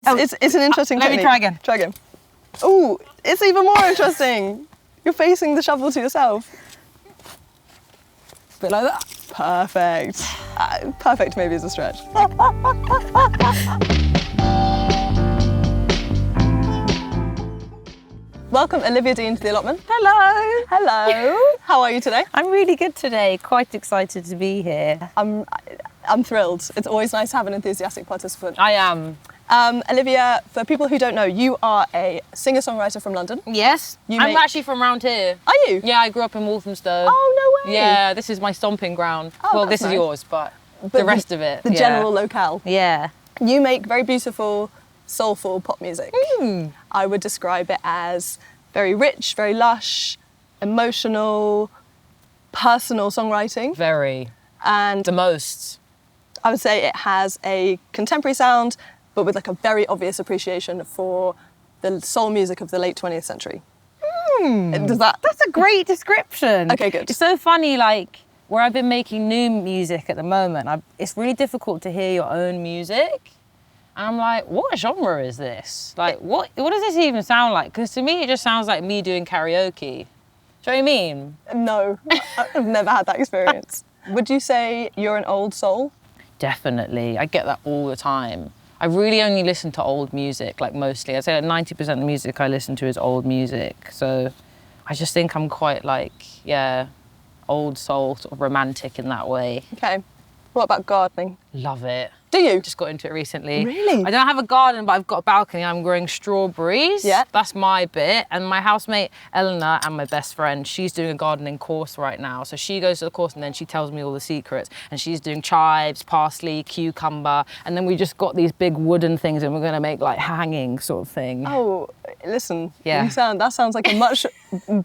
It's an interesting Let me technique. try again. Try again. Ooh, it's even more interesting. You're facing the shovel to yourself. A bit like that. Perfect. Perfect maybe is a stretch. Welcome Olivia Dean to the allotment. Hello. Hello. How are you today? I'm really good today. Quite excited to be here. I'm thrilled. It's always nice to have an enthusiastic participant. I am. Olivia, for people who don't know, you are a singer-songwriter from London. Yes. I'm actually from around here. Are you? Yeah, I grew up in Walthamstow. Oh, no way. Yeah, this is my stomping ground. Oh, well, that's this is nice. yours, but the rest of it. The general locale. Yeah. You make very beautiful, soulful pop music. Mm. I would describe it as very rich, very lush, emotional, personal songwriting. Very. And The most. I would say it has a contemporary sound, but with like a very obvious appreciation for the soul music of the late 20th century. Does that? That's a great description. Okay, good. It's so funny, like, where I've been making new music at the moment, it's really difficult to hear your own music. And I'm like, what genre is this? Like, what does this even sound like? Because to me, it just sounds like me doing karaoke. Do you know what I mean? No, I've never had that experience. Would you say you're an old soul? Definitely. I get that all the time. I really only listen to old music, like mostly. I'd say like 90% of the music I listen to is old music. So I just think I'm quite like, yeah, old soul, sort of romantic in that way. Okay. What about gardening? Love it. Do you? Just got into it recently. Really? I don't have a garden, but I've got a balcony. I'm growing strawberries. Yeah. That's my bit. And my housemate, Eleanor, and my best friend, she's doing a gardening course right now. So she goes to the course and then she tells me all the secrets. And she's doing chives, parsley, cucumber. And then we just got these big wooden things and we're going to make like hanging sort of thing. Oh, listen. Yeah. That sounds like a much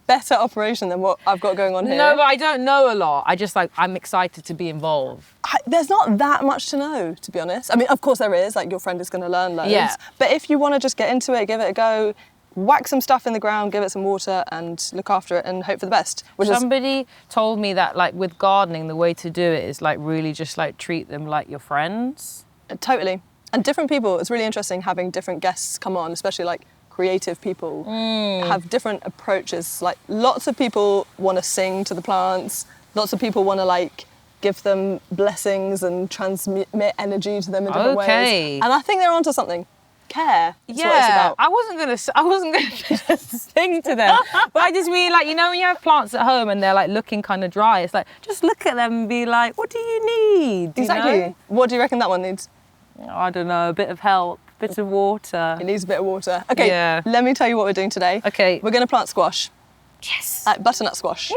better operation than what I've got going on here. No, but I don't know a lot. I'm excited to be involved. There's not that much to know, to be honest. I mean, of course there is, like your friend is going to learn loads. Yeah. But if you want to just get into it, give it a go, whack some stuff in the ground, give it some water and look after it and hope for the best. Somebody told me that like with gardening, the way to do it is like really just like treat them like your friends. Totally. And different people, it's really interesting having different guests come on, especially like creative people have different approaches. Like lots of people want to sing to the plants, lots of people want to like give them blessings and transmit energy to them in different ways. And I think they're onto something. Care. That's what it's about. I wasn't gonna sing to them, but I just mean like, you know, when you have plants at home and they're like looking kind of dry, it's like just look at them and be like, what do you need? Exactly. You know? What do you reckon that one needs? I don't know, a bit of help, a bit of water. It needs a bit of water. Okay, Yeah. let me tell you what we're doing today. Okay. We're going to plant squash. Yes. Butternut squash.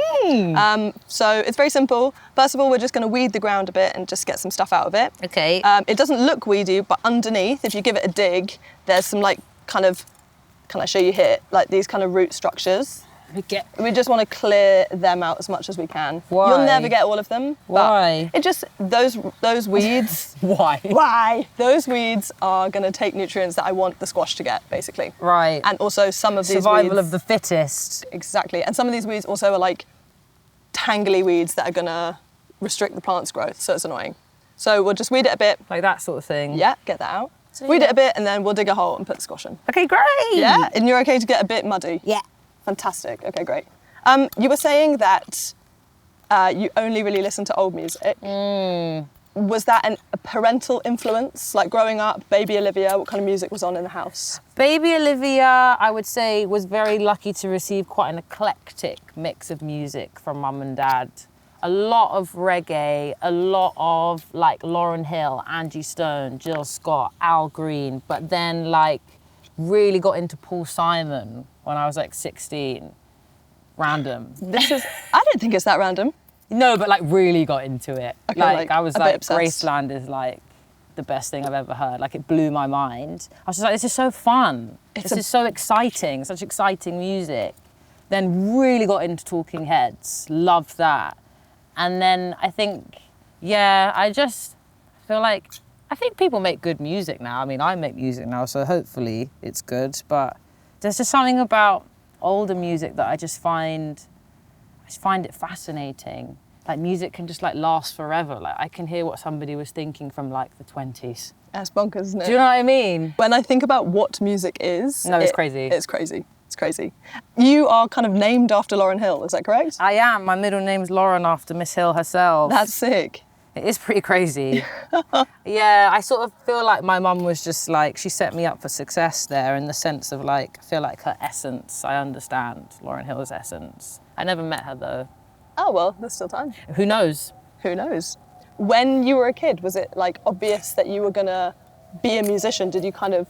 So it's very simple. First of all, we're just going to weed the ground a bit and just get some stuff out of it. Okay. It doesn't look weedy, but underneath, if you give it a dig, there's some like kind of, can I show you here? Like these kind of root structures. We just want to clear them out as much as we can. Why? You'll never get all of them. Why? It just, those weeds. Why? Why? Those weeds are going to take nutrients that I want the squash to get, basically. Right. And also some of these Survival weeds, of the fittest. Exactly. And some of these weeds also are like tangly weeds that are going to restrict the plant's growth, so it's annoying. So we'll just weed it a bit. Like that sort of thing. Yeah, get that out. Weed it a bit and then we'll dig a hole and put the squash in. Okay, great. Yeah? And you're okay to get a bit muddy? Yeah. Fantastic. Okay, great. You were saying that you only really listen to old music. Was that a parental influence? Like growing up, baby Olivia, what kind of music was on in the house? Baby Olivia, I would say, was very lucky to receive quite an eclectic mix of music from mum and dad. A lot of reggae, a lot of like Lauryn Hill, Angie Stone, Jill Scott, Al Green, but then like really got into Paul Simon when I was like 16. Random. I don't think it's that random. No, but like really got into it. Okay, like I was a bit like, obsessed. Graceland is like the best thing I've ever heard. Like it blew my mind. I was just like, this is so fun. This is so exciting, such exciting music. Then really got into Talking Heads, loved that. And then I think, yeah, I just feel like, I think people make good music now. I mean, I make music now, so hopefully it's good. But there's just something about older music that I just find it fascinating. Like music can just like last forever. Like I can hear what somebody was thinking from like the 20s. That's bonkers, isn't it? Do you know what I mean? When I think about what music is... No, it's crazy. It's crazy. It's crazy. You are kind of named after Lauryn Hill, is that correct? I am. My middle name's Lauren after Miss Hill herself. That's sick. It is pretty crazy. Yeah, I sort of feel like my mum was just like, she set me up for success there in the sense of like, I feel like her essence, I understand Lauryn Hill's essence. I never met her though. Oh, well, there's still time. Who knows? Who knows? When you were a kid, was it like obvious that you were gonna be a musician? Did you kind of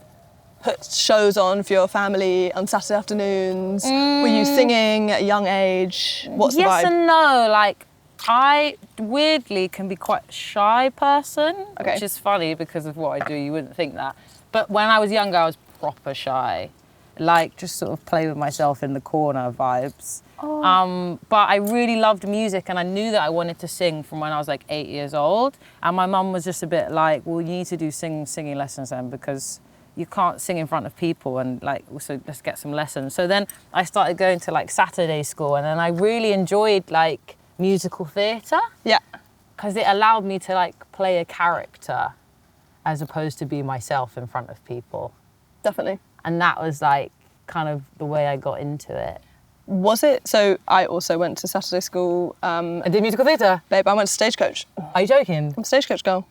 put shows on for your family on Saturday afternoons? Were you singing at a young age? What's the vibe? Yes and no. Like, I weirdly can be quite a shy person, which is funny because of what I do. You wouldn't think that. But when I was younger, I was proper shy. Like, just sort of play with myself in the corner vibes. Oh. But I really loved music and I knew that I wanted to sing from when I was like 8 years old. And my mum was just a bit like, well, you need to do singing lessons then because you can't sing in front of people and like, also let's get some lessons. So then I started going to like Saturday school and then I really enjoyed like musical theatre. Yeah. Because it allowed me to like play a character as opposed to be myself in front of people. Definitely. And that was like kind of the way I got into it. Was it? So I also went to Saturday school. I did musical theatre? Babe, I went to Stagecoach. Are you joking? I'm a Stagecoach girl.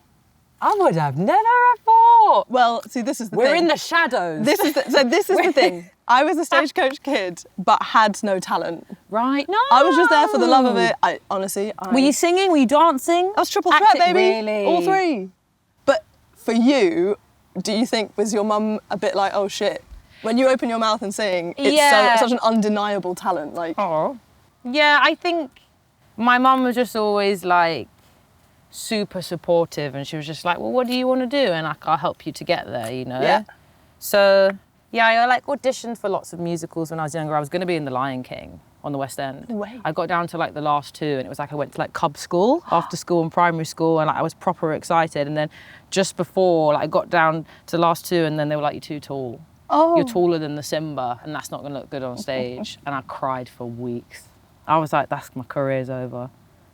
I would have never have thought. Well, see, this is the thing. We're in the shadows. This is the thing. I was a Stagecoach kid, but had no talent. Right, no. I was just there for the love of it. Honestly. Were you singing? Were you dancing? I was triple threat, baby. Really? All three. But for you, do you think, was your mum a bit like, oh shit, when you open your mouth and sing, it's such an undeniable talent, like. Oh. Yeah, I think my mum was just always like super supportive and she was just like, well, what do you want to do? And I'll help you to get there, you know? Yeah. So, yeah, I like auditioned for lots of musicals when I was younger. I was going to be in The Lion King on the West End. No way. I got down to like the last two and it was like I went to like Cub school, after school and primary school, and like I was proper excited. And then just before, like I got down to the last two and then they were like, you're too tall. Oh. You're taller than the Simba and that's not going to look good on stage. And I cried for weeks. I was like, that's, my career's over.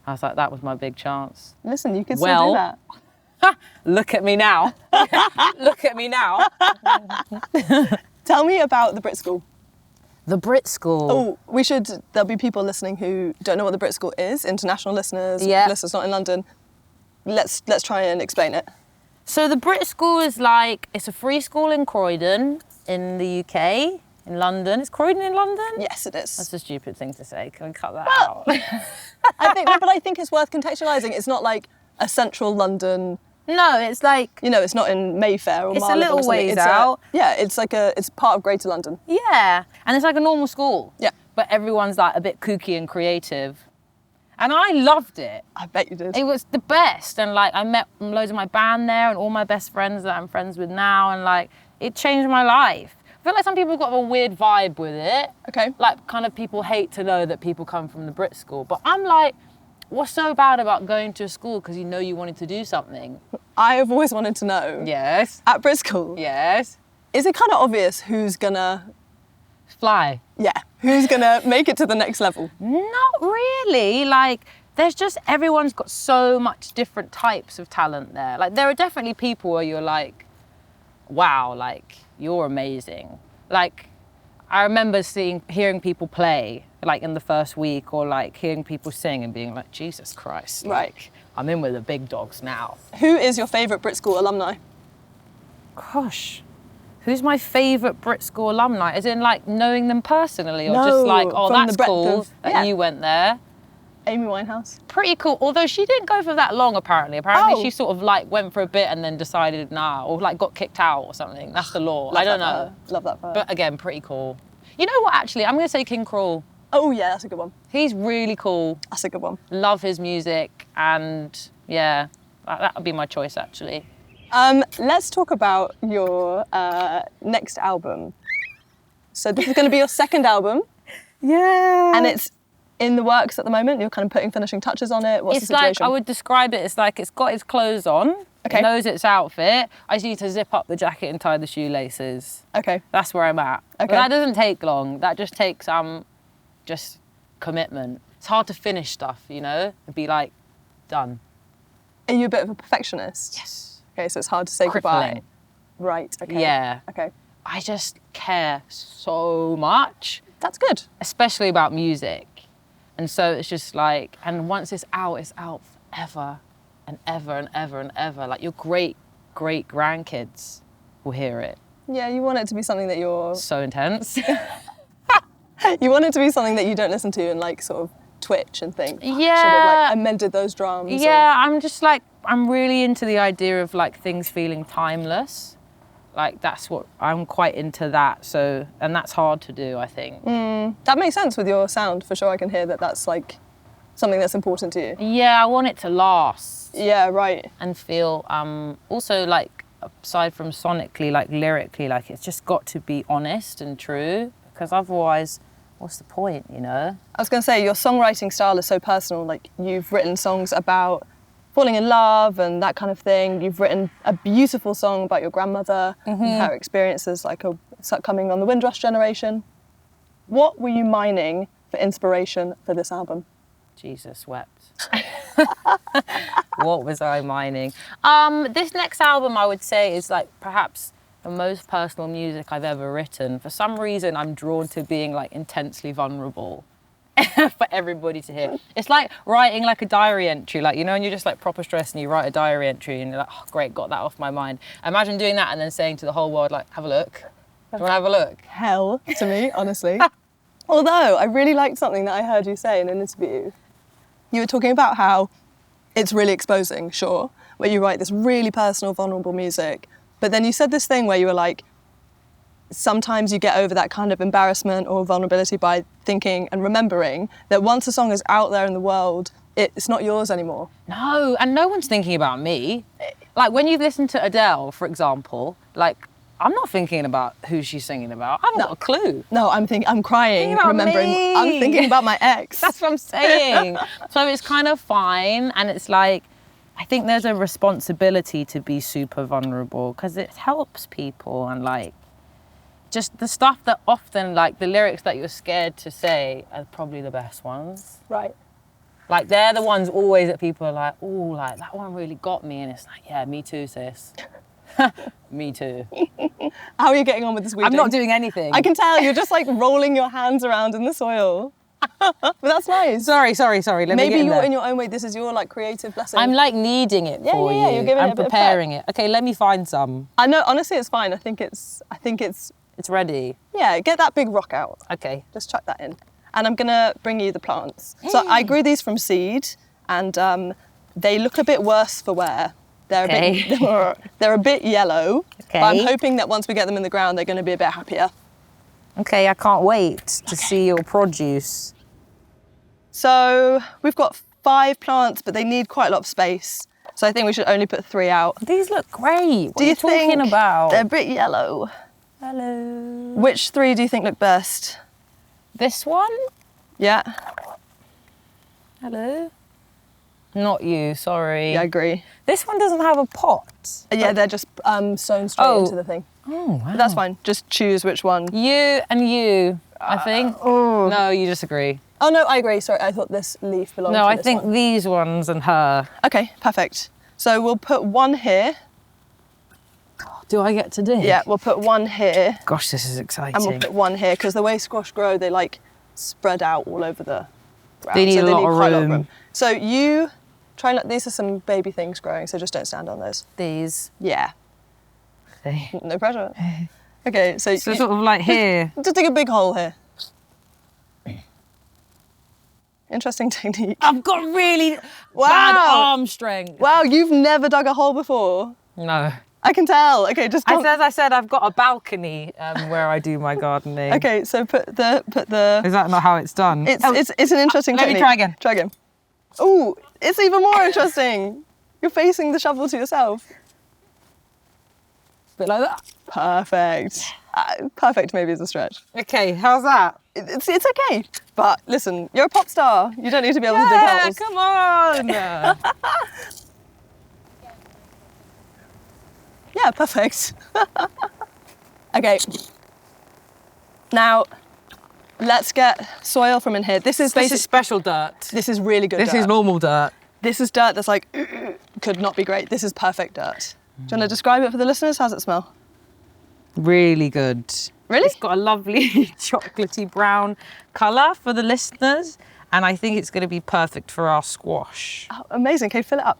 I was like, that was my big chance. Listen, you could still do that. Look at me now. Look at me now. Tell me about the Brit School. The Brit School. Oh, there'll be people listening who don't know what the Brit School is, international listeners, listeners not in London. Let's try and explain it. So the Brit School is like, it's a free school in Croydon in the UK, in London. Is Croydon in London? Yes, it is. That's a stupid thing to say. Can we cut that out? I think it's worth contextualising. It's not like a central London. No, it's like, you know, it's not in Mayfair or it's Marylebone a little or something. ways out. It's part of Greater London. Yeah, and it's like a normal school. Yeah. But everyone's like a bit kooky and creative. And I loved it. I bet you did. It was the best. And like I met loads of my band there and all my best friends that I'm friends with now. And like it changed my life. I feel like some people got a weird vibe with it. Okay. Like kind of people hate to know that people come from the Brit School. But I'm like, what's so bad about going to a school because you know you wanted to do something? I have always wanted to know. Yes. At Brit School. Yes. Is it kind of obvious who's gonna fly? Yeah. Who's gonna make it to the next level? Not really. Like, there's just, everyone's got so much different types of talent there. Like, there are definitely people where you're like, wow, like, you're amazing. Like, I remember hearing people play, like, in the first week, or, like, hearing people sing and being like, Jesus Christ. Right. Like, I'm in with the big dogs now. Who is your favourite Brit School alumni? Gosh. Who's my favourite Brit School alumni? As in, like, knowing them personally? Or No, just like, oh, from that's the breadth cool of- that yeah. you went there? Amy Winehouse. Pretty cool, although she didn't go for that long, apparently. Apparently Oh. she sort of, like, went for a bit and then decided, nah, or, like, got kicked out or something. That's the law. I don't know. Love that for her. But, again, pretty cool. You know what, actually? I'm going to say King Cruel. Oh, yeah, that's a good one. He's really cool. That's a good one. Love his music, and, yeah, that would be my choice, actually. Let's talk about your next album. So this is going to be your second album. Yeah. And it's in the works at the moment. You're kind of putting finishing touches on it. What's the It's situation? like, I would describe it, it's like it's got its clothes on. Okay. It knows its outfit. I just need to zip up the jacket and tie the shoelaces. Okay. That's where I'm at. Okay. But that doesn't take long. That just takes just commitment. It's hard to finish stuff, you know? And be like, done. Are you a bit of a perfectionist? Yes. Okay, so it's hard to say crippling. goodbye. Right, okay. Yeah. Okay. I just care so much, That's good. especially about music. And so it's just like, and once it's out forever and ever and ever and ever. Like your great grandkids will hear it. Yeah, you want it to be something that you're... So intense. You want it to be something that you don't listen to and like sort of twitch and think, "Oh, I should Yeah. have like amended those drums. Yeah, I'm just like, I'm really into the idea of like things feeling timeless. Like that's what, I'm quite into that. So, and that's hard to do, I think. That makes sense with your sound, for sure. I can hear that that's like something that's important to you. Yeah, I want it to last. Yeah, right. And feel, also like, aside from sonically, like lyrically, like it's just got to be honest and true, because otherwise, what's the point, you know? I was going to say, your songwriting style is so personal. Like, you've written songs about falling in love and that kind of thing. You've written a beautiful song about your grandmother and her experiences, like coming on the Windrush generation. What were you mining for inspiration for this album? Jesus wept. What was I mining? This next album, I would say, is like perhaps the most personal music I've ever written. For some reason, I'm drawn to being like intensely vulnerable for everybody to hear. It's like writing like a diary entry, like, you know, and you're just like proper stressed and you write a diary entry and you're like, oh, great, got that off my mind. Imagine doing that and then saying to the whole world, like, have a look. Do you want to have a look? Hell to me, honestly. Although I really liked something that I heard you say in an interview. You were talking about how it's really exposing, sure, where you write this really personal, vulnerable music. But then you said this thing where you were like, sometimes you get over that kind of embarrassment or vulnerability by thinking and remembering that once a song is out there in the world, it's not yours anymore. No, and no one's thinking about me. Like when you listen to Adele, for example, like I'm not thinking about who she's singing about. I haven't got a clue. No, I'm crying, remembering, me. I'm thinking about my ex. That's what I'm saying. So it's kind of fine, and it's like, I think there's a responsibility to be super vulnerable because it helps people, and like, just the stuff that often, like the lyrics that you're scared to say are probably the best ones. Right. Like they're the ones always that people are like, oh, like that one really got me, and it's like, yeah, me too, sis. Me too. How are you getting on with this weeding? I'm not doing anything. I can tell, you're just like rolling your hands around in the soil. But that's nice. Sorry. Let me Maybe get in you're there. in your own way, this is your like creative blessing. I'm like kneading it for you. you're giving it I'm a bit of preparing it. Okay, let me find some. I know, honestly, it's fine. I think it's, It's ready. yeah, get that big rock out. Okay. Just chuck that in. And I'm gonna bring you the plants. So I grew these from seed, and they look a bit worse for wear. They're they're a bit yellow, Okay. but I'm hoping that once we get them in the ground, they're gonna be a bit happier. Okay, I can't wait to see your produce. So we've got 5 plants, but they need quite a lot of space. So I think we should only put 3 out. These look great. What Do are you you talking think about? they're a bit yellow? Hello. Which 3 do you think look best? This one? Yeah, Hello. Not you, sorry. yeah, I agree. This one doesn't have a pot. Yeah, they're just sewn straight into the thing. Oh, wow. But that's fine. Just choose which one. You and you, I think. Oh. No, you disagree. Oh no, I agree. Sorry, I thought this leaf belonged No, to I this think one. these ones and her. Okay, perfect. So we'll put 1 here. Do I get to do? Yeah, we'll put 1 here, Gosh, this is exciting. and we'll put 1 here because the way squash grow, they like spread out all over the ground. They need so a lot of quite room. So you try and these are some baby things growing, so just don't stand on those. These. Yeah, Okay. no pressure. Okay, so, So sort of like here. just dig a big hole here. Interesting technique. I've got really Wow. bad arm strength. Wow, you've never dug a hole before. No. I can tell. Okay, just As I said, I've got a balcony where I do my gardening. Okay, so put the. Is that not how it's done? It's an interesting let me technique. try again. Try again. Ooh, it's even more interesting. You're facing the shovel to yourself. bit like that. Perfect. Perfect maybe is a stretch. Okay, how's that? It's okay. But listen, you're a pop star. You don't need to be able to dig Yeah, holes. come on. Yeah, perfect. Okay. Now, let's get soil from in here. This is This basically is special dirt. this is really good This dirt. is normal dirt. This is dirt that's like could not be great. This is perfect dirt. you want to describe it for the listeners? How's it smell? Really good. Really? It's got a lovely chocolatey brown colour for the listeners, and I think it's going to be perfect for our squash. Oh, amazing. Okay, fill it up.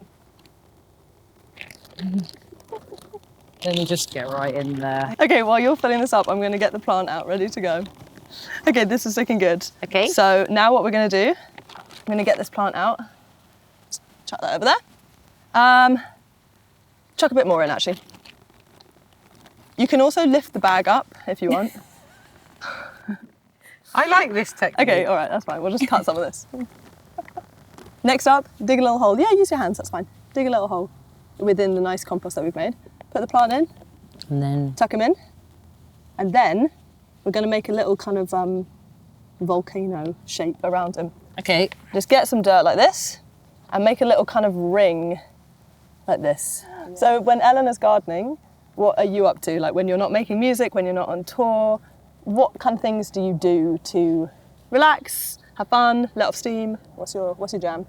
Let me just get right in there. Okay, while you're filling this up, I'm going to get the plant out ready to go. Okay, this is looking good. Okay. So now what we're going to do, I'm going to get this plant out. Just chuck that over there. Chuck a bit more in, actually. You can also lift the bag up if you want. I like this technique. Okay, all right, that's fine. We'll just cut some of this. Next up, dig a little hole. Yeah, use your hands, that's fine. Dig a little hole within the nice compost that we've made. Put the plant in. And then... Tuck him in. And then we're going to make a little kind of volcano shape around him. Okay. Just get some dirt like this and make a little kind of ring like this. Yeah. So when Ellen is gardening, what are you up to? Like when you're not making music, when you're not on tour, what kind of things do you do to relax, have fun, let off steam? What's your jam?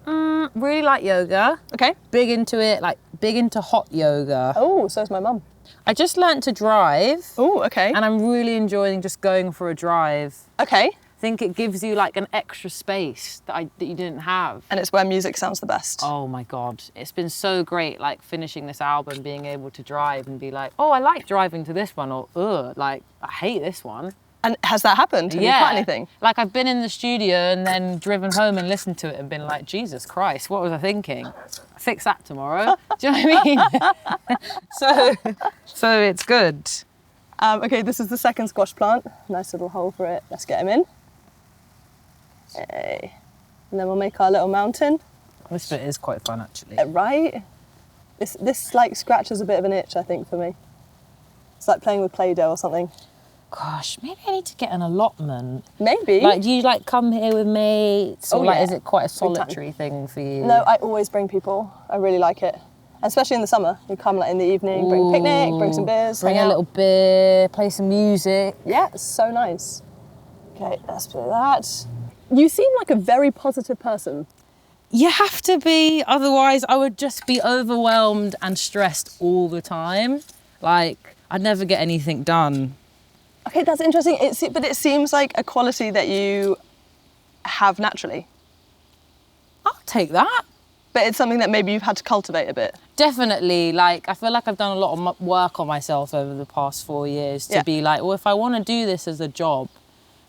Really like yoga. Okay. Big into it, like big into hot yoga. Oh, so is my mum. I just learnt to drive. Oh, okay. And I'm really enjoying just going for a drive. Okay. I think it gives you like an extra space that you didn't have. And it's where music sounds the best. Oh my God. It's been so great, like finishing this album, being able to drive and be like, oh, I like driving to this one, or like, I hate this one. And has that happened? Have you cut anything? Like I've been in the studio and then driven home and listened to it and been like, Jesus Christ, what was I thinking? I'll fix that tomorrow. Do you know what I mean? so it's good. Okay, this is the second squash plant. Nice little hole for it. Let's get him in. Okay. And then we'll make our little mountain. This bit is quite fun, actually. Right? This like scratches a bit of an itch, I think, for me. It's like playing with Play-Doh or something. Gosh, maybe I need to get an allotment. Maybe. Like, do you like come here with mates? Or like, yeah. is it quite a solitary thing for you? No, I always bring people. I really like it. Especially in the summer. You come like in the evening, bring a picnic, bring some beers, bring hang a out. little beer, play some music. Yeah, it's so nice. Okay, let's do that. You seem like a very positive person. You have to be, otherwise I would just be overwhelmed and stressed all the time. Like, I'd never get anything done. Okay, that's interesting. But it seems like a quality that you have naturally. I'll take that. But it's something that maybe you've had to cultivate a bit. Definitely. Like, I feel like I've done a lot of work on myself over the past 4 years to be like, well, if I want to do this as a job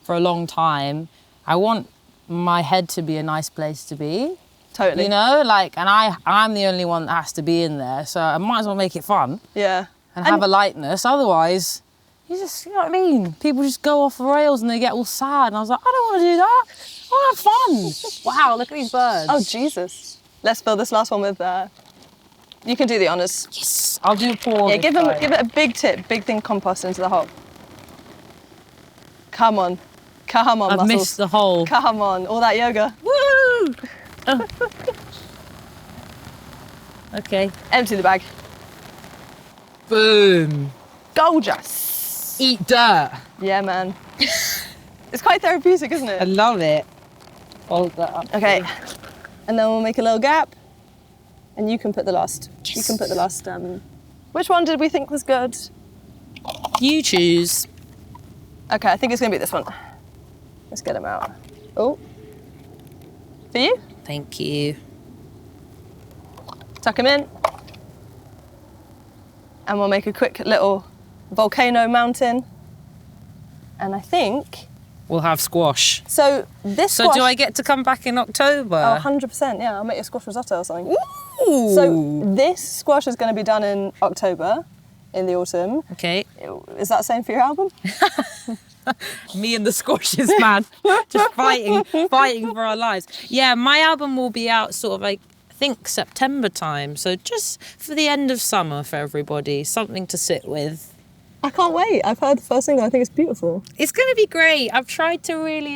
for a long time, I want my head to be a nice place to be. Totally. You know, like, and I'm the only one that has to be in there, so I might as well make it fun. Yeah. And have a lightness. Otherwise, you know what I mean? People just go off the rails and they get all sad. And I was like, I don't want to do that. I want to have fun. Wow, look at these birds. Oh, Jesus. Let's fill this last one with, you can do the honours. Yes, I'll do a pour. Yeah, give it a big tip, big thing compost into the hole. Come on. Come on, I've muscles. missed the hole. Come on, all that yoga. Woo! Oh. Okay. Empty the bag. Boom. Gorgeous. Eat dirt. Yeah, man. It's quite therapeutic, isn't I it? love it. Fold that up. Okay. And then we'll make a little gap. And you can put the last. Yes. You can put the last. Which one did we think was good? You choose. Okay, I think it's going to be this one. Let's get them out. Oh. For you? Thank you. Tuck them in. And we'll make a quick little volcano mountain. And I think... We'll have squash. So this So squash... do I get to come back in October? Oh, 100%, yeah. I'll make you a squash risotto or something. Ooh. So this squash is going to be done in October, in the autumn. Okay. Is that the same for your album? Me and the squashes, man. Just fighting for our lives. Yeah, my album will be out sort of like, I think September time. So just for the end of summer for everybody, something to sit with. I can't wait. I've heard the first single. I think it's beautiful. It's going to be great. I've tried to really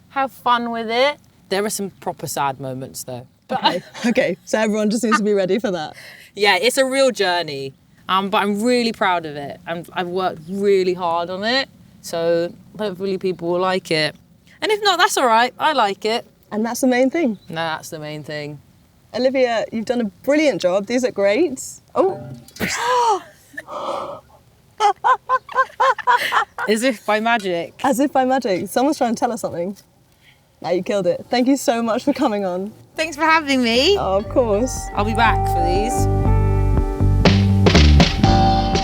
have fun with it. There are some proper sad moments though. But Okay. So everyone just needs to be ready for that. yeah, it's a real journey. But I'm really proud of it. I've worked really hard on it. So hopefully people will like it. And if not, that's all right. I like it. And that's the main thing. No, that's the main thing. Olivia, you've done a brilliant job. These look great. Oh. As if by magic. As if by magic. Someone's trying to tell us something. Now you killed it. Thank you so much for coming on. Thanks for having me. Oh, of course. I'll be back for these.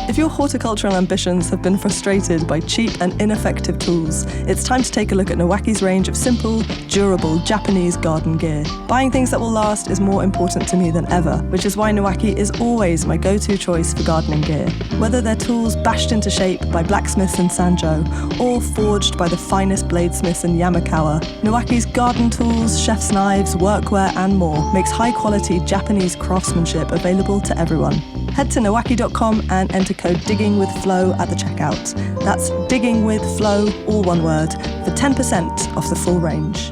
If your horticultural ambitions have been frustrated by cheap and ineffective tools, it's time to take a look at Nowaki's range of simple, durable Japanese garden gear. Buying things that will last is more important to me than ever, which is why Nowaki is always my go-to choice for gardening gear. Whether they're tools bashed into shape by blacksmiths in Sanjo, or forged by the finest bladesmiths in Yamakawa, Nowaki's garden tools, chef's knives, workwear and more makes high-quality Japanese craftsmanship available to everyone. Head to nowaki.com and enter code DIGGINGWITHFLO at the checkout. That's DIGGINGWITHFLO, all one word, for 10% off the full range.